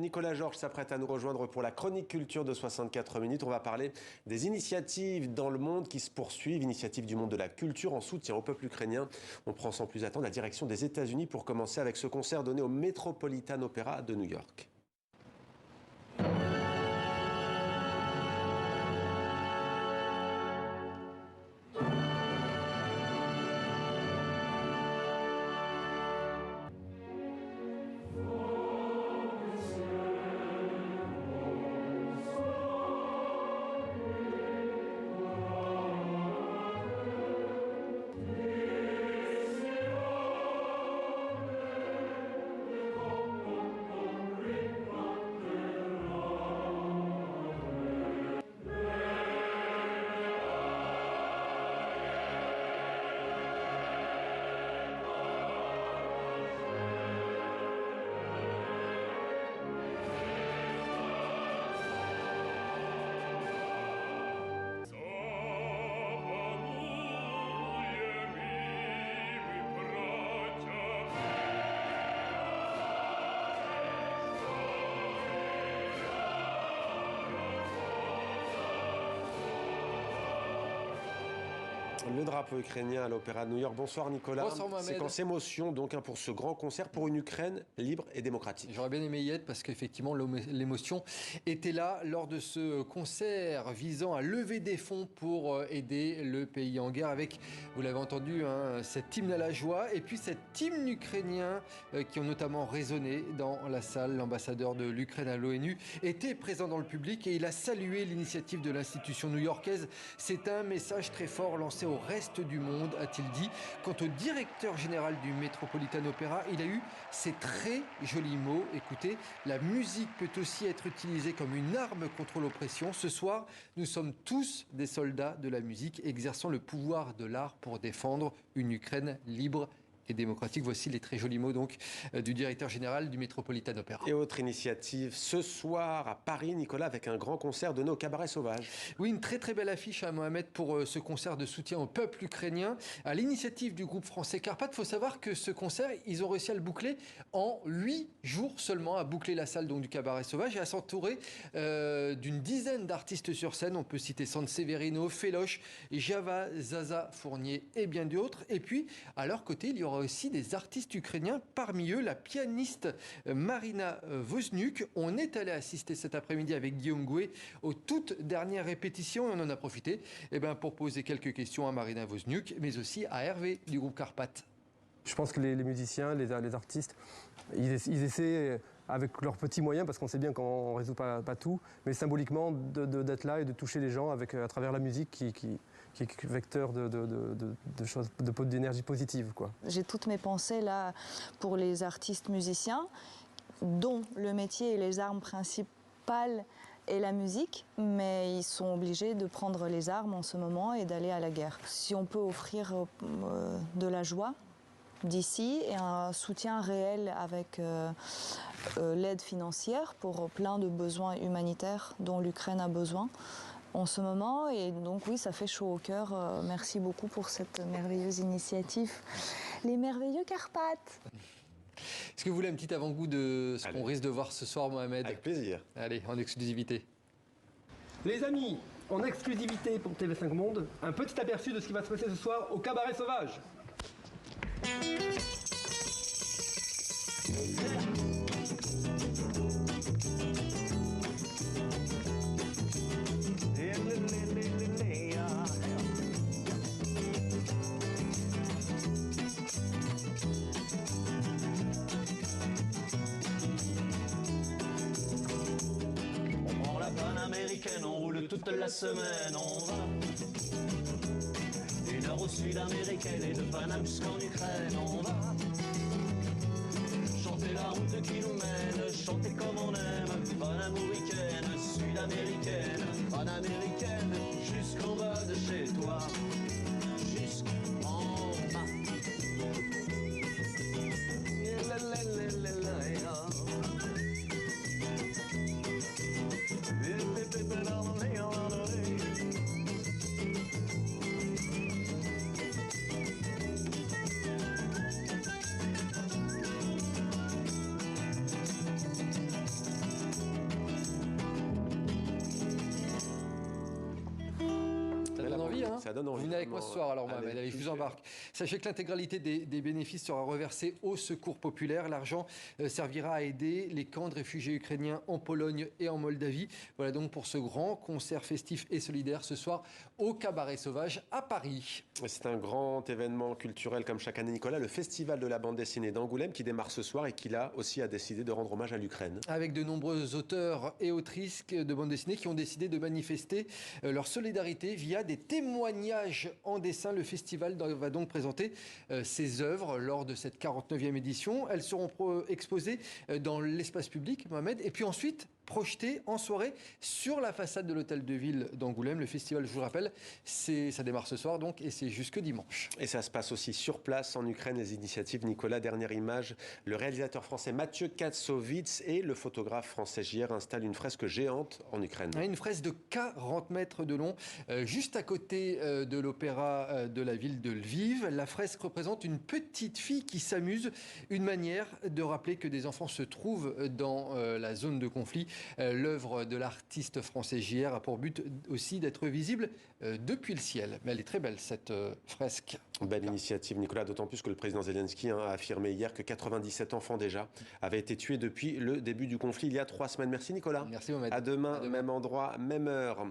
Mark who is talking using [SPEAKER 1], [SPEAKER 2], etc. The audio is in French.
[SPEAKER 1] Nicolas Georges s'apprête à nous rejoindre pour la chronique culture de 64 minutes. On va parler des initiatives dans le monde qui se poursuivent, initiatives du monde de la culture en soutien au peuple ukrainien. On prend sans plus attendre la direction des États-Unis pour commencer avec ce concert donné au Metropolitan Opera de New York. Le drapeau ukrainien à l'Opéra de New York. Bonsoir Nicolas.
[SPEAKER 2] Bonsoir Mohamed.
[SPEAKER 1] Séquence émotion donc pour ce grand concert pour une Ukraine libre et démocratique.
[SPEAKER 2] J'aurais bien aimé y être parce qu'effectivement l'émotion était là lors de ce concert visant à lever des fonds pour aider le pays en guerre avec, vous l'avez entendu, cet hymne à la joie et puis cet hymne ukrainien qui ont notamment résonné dans la salle. L'ambassadeur de l'Ukraine à l'ONU était présent dans le public et il a salué l'initiative de l'institution new-yorkaise. C'est un message très fort lancé au reste du monde, a-t-il dit. Quant au directeur général du Metropolitan Opera, il a eu ces très jolis mots. Écoutez, la musique peut aussi être utilisée comme une arme contre l'oppression. Ce soir, nous sommes tous des soldats de la musique, exerçant le pouvoir de l'art pour défendre une Ukraine libre et démocratique. Voici les très jolis mots donc du directeur général du Metropolitan Opera.
[SPEAKER 1] Et autre initiative ce soir à Paris, Nicolas, avec un grand concert donné au Cabaret Sauvage.
[SPEAKER 2] Oui, une très très belle affiche à Mohamed pour ce concert de soutien au peuple ukrainien. À l'initiative du groupe français Carpath, il faut savoir que ce concert, ils ont réussi à le boucler en 8 jours seulement, à boucler la salle donc, du Cabaret Sauvage et à s'entourer d'une dizaine d'artistes sur scène. On peut citer Sanseverino, Féloche, Java, Zaza, Fournier et bien d'autres. Et puis, à leur côté, il y aura aussi des artistes ukrainiens, parmi eux la pianiste Marina Vosniuk. On est allé assister cet après-midi avec Guillaume Gouet aux toutes dernières répétitions et on en a profité pour poser quelques questions à Marina Vosniuk, mais aussi à Hervé du groupe Carpath.
[SPEAKER 3] Je pense que les musiciens, les artistes, ils essaient avec leurs petits moyens, parce qu'on sait bien qu'on ne résout pas tout, mais symboliquement d'être là et de toucher les gens à travers la musique qui est vecteur d'énergie positive, quoi.
[SPEAKER 4] J'ai toutes mes pensées là pour les artistes musiciens, dont le métier et les armes principales est la musique, mais ils sont obligés de prendre les armes en ce moment et d'aller à la guerre. Si on peut offrir de la joie d'ici et un soutien réel avec l'aide financière pour plein de besoins humanitaires dont l'Ukraine a besoin en ce moment. Et donc oui, ça fait chaud au cœur. Merci beaucoup pour cette merveilleuse initiative. Les merveilleux Carpath.
[SPEAKER 2] Est-ce que vous voulez un petit avant-goût de ce qu'on risque de voir ce soir, Mohamed?
[SPEAKER 1] Avec plaisir.
[SPEAKER 2] Allez, en exclusivité.
[SPEAKER 3] Les amis, en exclusivité pour TV5 Monde, un petit aperçu de ce qui va se passer ce soir au Cabaret Sauvage.
[SPEAKER 5] On prend la panaméricaine, on roule toute la semaine, on va du nord au sud américaine et de Paname jusqu'en Ukraine, on va chanter la route qui nous mène, chanter comme on aime, panaméricaine, sud-américaine, panaméricaine, jusqu'en bas de chez toi, jusqu'en bas.
[SPEAKER 1] Ça donne envie.
[SPEAKER 2] Vous venez avec moi ce soir, alors Mohamed, allez, je vous embarque. Sachez que l'intégralité des bénéfices sera reversée au Secours populaire. L'argent servira à aider les camps de réfugiés ukrainiens en Pologne et en Moldavie. Voilà donc pour ce grand concert festif et solidaire ce soir au Cabaret Sauvage à Paris.
[SPEAKER 1] C'est un grand événement culturel comme chaque année, Nicolas, le Festival de la bande dessinée d'Angoulême qui démarre ce soir et qui là aussi a décidé de rendre hommage à l'Ukraine.
[SPEAKER 2] Avec de nombreux auteurs et autrices de bande dessinée qui ont décidé de manifester leur solidarité via des témoignages en dessin. Le festival va donc présenter ses œuvres lors de cette 49e édition. Elles seront exposées dans l'espace public, Mohamed, et puis ensuite projeté en soirée sur la façade de l'hôtel de ville d'Angoulême. Le festival, je vous rappelle, ça démarre ce soir donc et c'est jusque dimanche.
[SPEAKER 1] Et ça se passe aussi sur place en Ukraine, les initiatives. Nicolas, dernière image, le réalisateur français Mathieu Kassovitz et le photographe français JR installent une fresque géante en Ukraine.
[SPEAKER 2] Une fresque de 40 mètres de long, juste à côté de l'opéra de la ville de Lviv. La fresque représente une petite fille qui s'amuse, une manière de rappeler que des enfants se trouvent dans la zone de conflit. L'œuvre de l'artiste français JR a pour but aussi d'être visible depuis le ciel. Mais elle est très belle, cette fresque.
[SPEAKER 1] Belle initiative, Nicolas, d'autant plus que le président Zelensky a affirmé hier que 97 enfants déjà avaient été tués depuis le début du conflit il y a 3 semaines. Merci Nicolas.
[SPEAKER 2] Merci Mohamed.
[SPEAKER 1] À demain, même endroit, même heure.